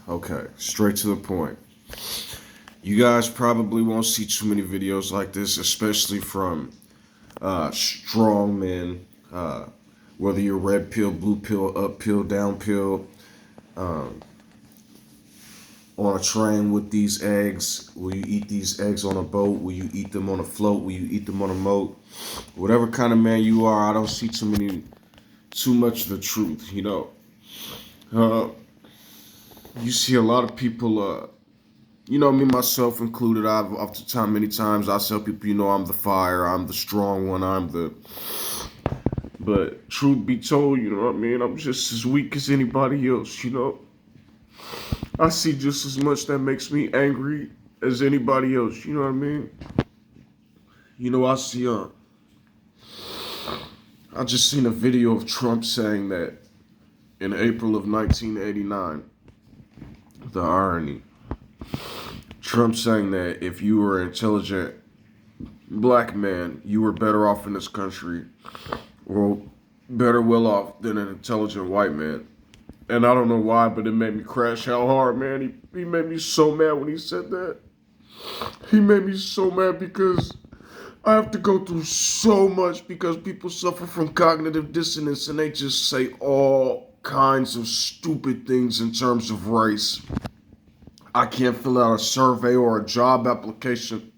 Okay, straight to the point. You guys probably won't see too many videos like this, especially from strong men, whether you're red pill, blue pill, up pill, down pill, um, on a train with these eggs. Will you eat these eggs on a boat? Will you eat them on a float? Will you eat them on a moat? Whatever kind of man you are, I don't see too much of the truth. Uh, you see a lot of people. Me myself included. I've oftentimes, many times, I tell people, I'm the fire, I'm the strong one, I'm the. But truth be told, I'm just as weak as anybody else. I see just as much that makes me angry as anybody else. You know what I mean? I see. I just seen a video of Trump saying that in April of 1989. The irony. Trump saying that if you were an intelligent black man, you were better off in this country, or better well off than an intelligent white man. And I don't know why, but it made me crash out hard, man. He made me so mad when he said that. He made me so mad because I have to go through so much because people suffer from cognitive dissonance and they just say all kinds of stupid things in terms of race. I can't fill out a survey or a job application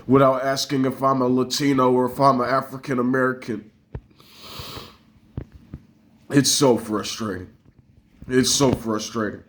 without asking if I'm a Latino or if I'm an African American. It's so frustrating. It's so frustrating.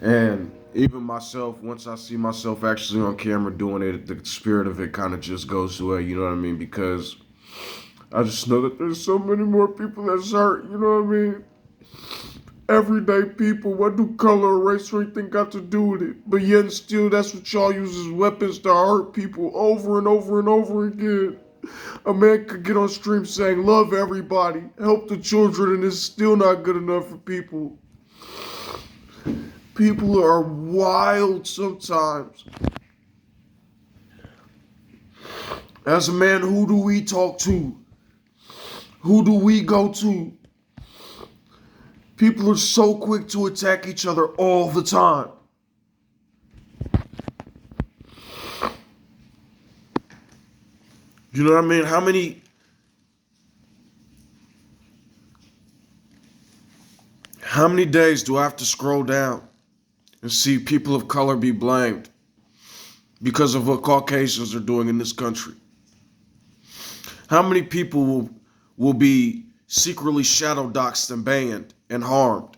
And even myself, once I see myself actually on camera doing it, the spirit of it kind of just goes away, you know what I mean? Because I just know that there's so many more people that's hurt, you know what I mean? Everyday people, what do color or race or anything got to do with it? But yet and still, that's what y'all use as weapons to hurt people over and over and over again. A man could get on stream saying, love everybody, help the children, and it's still not good enough for people. People are wild sometimes. As a man, who do we talk to? Who do we go to? People are so quick to attack each other all the time. You know what I mean? How many days do I have to scroll down and see people of color be blamed because of what Caucasians are doing in this country? How many people will be secretly shadow doxxed and banned and harmed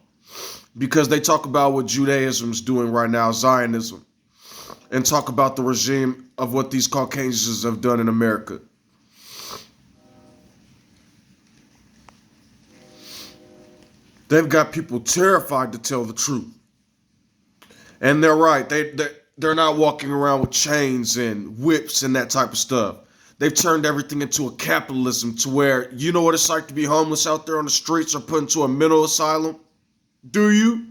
because they talk about what Judaism is doing right now, Zionism, and talk about the regime of what these Caucasians have done in America? They've got people terrified to tell the truth. And they're right. They're not walking around with chains and whips and that type of stuff. They've turned everything into a capitalism to where, you know what it's like to be homeless out there on the streets or put into a mental asylum? Do you?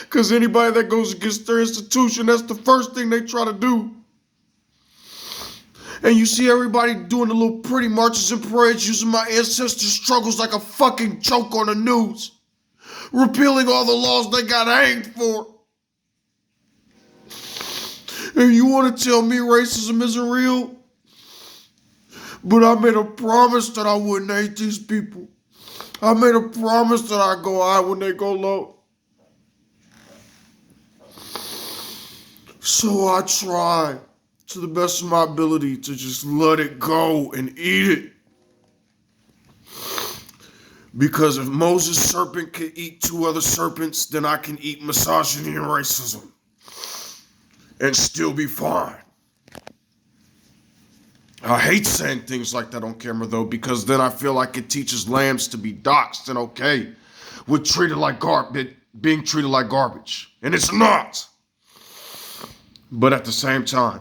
Because anybody that goes against their institution, that's the first thing they try to do. And you see everybody doing the little pretty marches and parades using my ancestors' struggles like a fucking joke on the news. Repealing all the laws they got hanged for. And you want to tell me racism isn't real? But I made a promise that I wouldn't hate these people. I made a promise that I'd go high when they go low. So I try to the best of my ability to just let it go and eat it. Because if Moses' serpent can eat two other serpents, then I can eat misogyny and racism and still be fine. I hate saying things like that on camera though, because then I feel like it teaches lambs to be doxxed and okay with being treated like garbage. And it's not. But at the same time,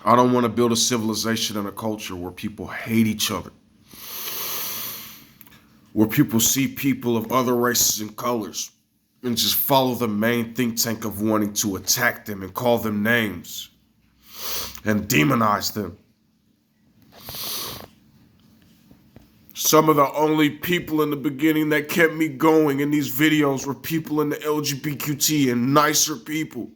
I don't want to build a civilization and a culture where people hate each other. Where people see people of other races and colors and just follow the main think tank of wanting to attack them and call them names and demonize them. Some of the only people in the beginning that kept me going in these videos were people in the LGBTQT and nicer people.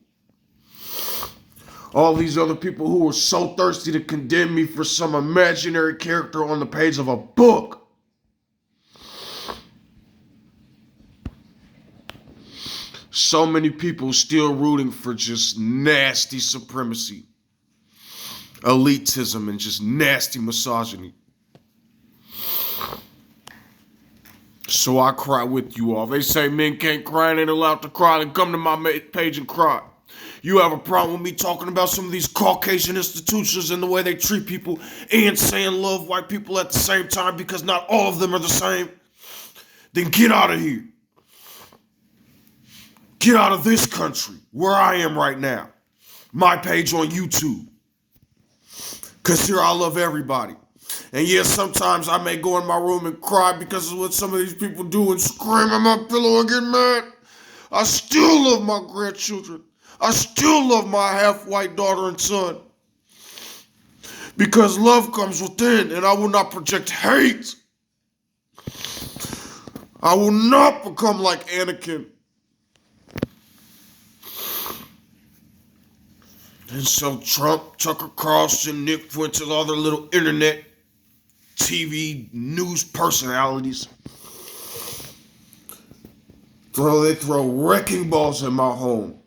All these other people who were so thirsty to condemn me for some imaginary character on the page of a book. So many people still rooting for just nasty supremacy, elitism, and just nasty misogyny. So I cry with you all. They say men can't cry and ain't allowed to cry. Then come to my page and cry. You have a problem with me talking about some of these Caucasian institutions and the way they treat people and saying love white people at the same time because not all of them are the same? Then get out of here. Get out of this country where I am right now. My page on YouTube. Because here I love everybody. And yes, sometimes I may go in my room and cry because of what some of these people do and scream at my pillow and get mad. I still love my grandchildren. I still love my half-white daughter and son. Because love comes within, and I will not project hate. I will not become like Anakin. And so Trump, Tucker Carlson, Nick Fuentes, all their little internet, TV, news personalities, they throw wrecking balls at my home.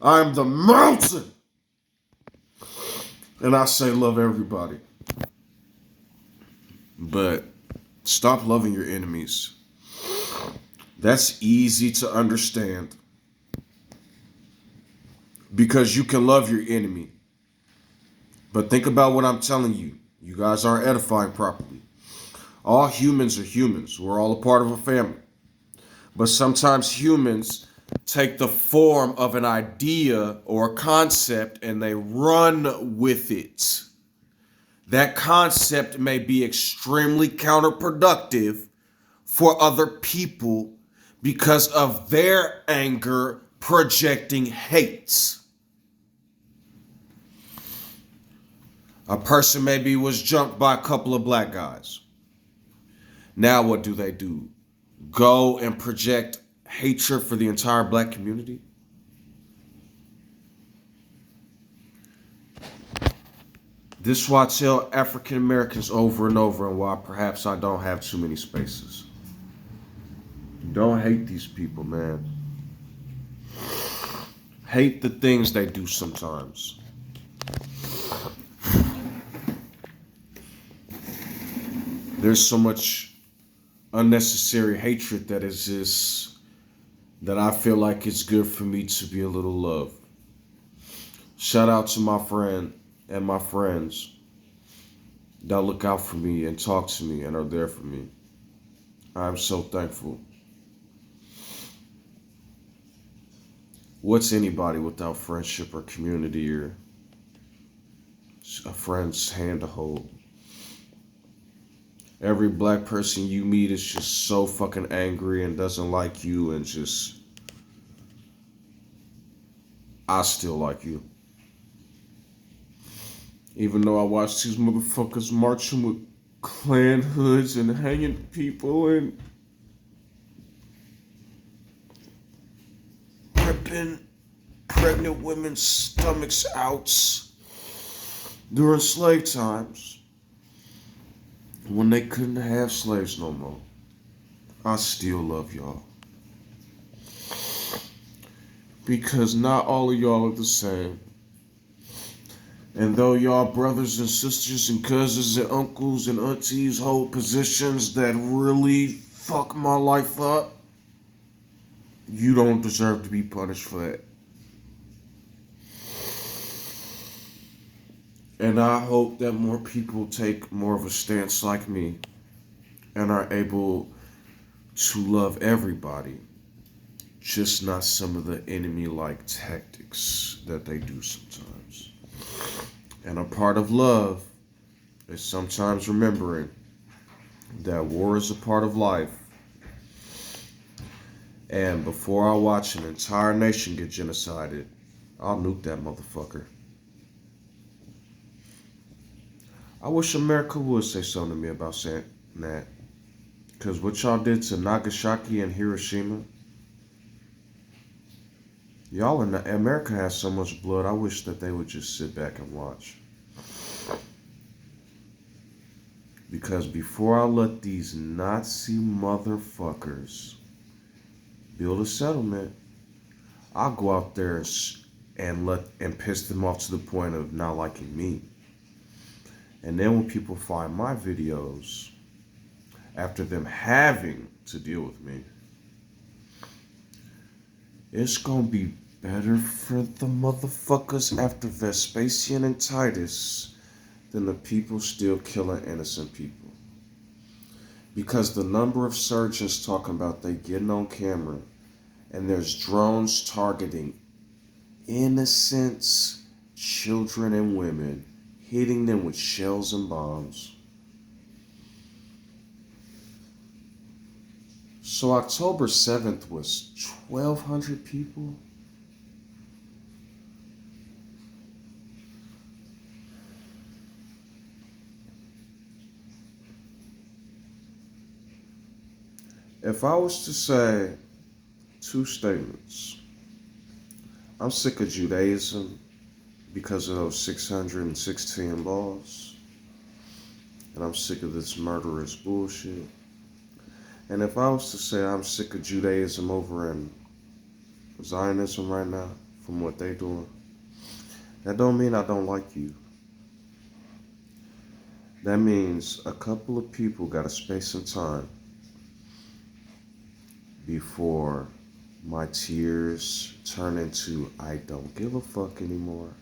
I am the mountain. And I say love everybody. But stop loving your enemies. That's easy to understand. Because you can love your enemy. But think about what I'm telling you. You guys aren't edifying properly. All humans are humans. We're all a part of a family. But sometimes humans take the form of an idea or a concept and they run with it. That concept may be extremely counterproductive for other people because of their anger projecting hate. A person maybe was jumped by a couple of black guys. Now what do? Go and project hatred for the entire black community? This is why I tell African Americans over and over and why perhaps I don't have too many spaces. Don't hate these people, man. Hate the things they do sometimes. There's so much unnecessary hatred that is just, that I feel like it's good for me to be a little love. Shout out to my friend and my friends that look out for me and talk to me and are there for me. I'm so thankful. What's anybody without friendship or community or a friend's hand to hold? Every black person you meet is just so fucking angry and doesn't like you and just, I still like you. Even though I watch these motherfuckers marching with Klan hoods and hanging people and ripping pregnant women's stomachs out during slave times, when they couldn't have slaves no more. I still love y'all. Because not all of y'all are the same. And though y'all brothers and sisters and cousins and uncles and aunties hold positions that really fuck my life up, you don't deserve to be punished for that. And I hope that more people take more of a stance like me and are able to love everybody, just not some of the enemy-like tactics that they do sometimes. And a part of love is sometimes remembering that war is a part of life. And before I watch an entire nation get genocided, I'll nuke that motherfucker. I wish America would say something to me about saying that. Because what y'all did to Nagasaki and Hiroshima, y'all in America has so much blood, I wish that they would just sit back and watch. Because before I let these Nazi motherfuckers build a settlement, I'll go out there and piss them off to the point of not liking me. And then when people find my videos, after them having to deal with me, it's gonna be better for the motherfuckers after Vespasian and Titus than the people still killing innocent people. Because the number of surgeons talking about they getting on camera and there's drones targeting innocents, children and women, hitting them with shells and bombs. So October 7th was 1,200 people? If I was to say two statements, I'm sick of Judaism because of those 616 laws, and I'm sick of this murderous bullshit. And if I was to say I'm sick of Judaism over in Zionism right now from what they doing, that don't mean I don't like you. That means a couple of people got to space some time before my tears turn into I don't give a fuck anymore.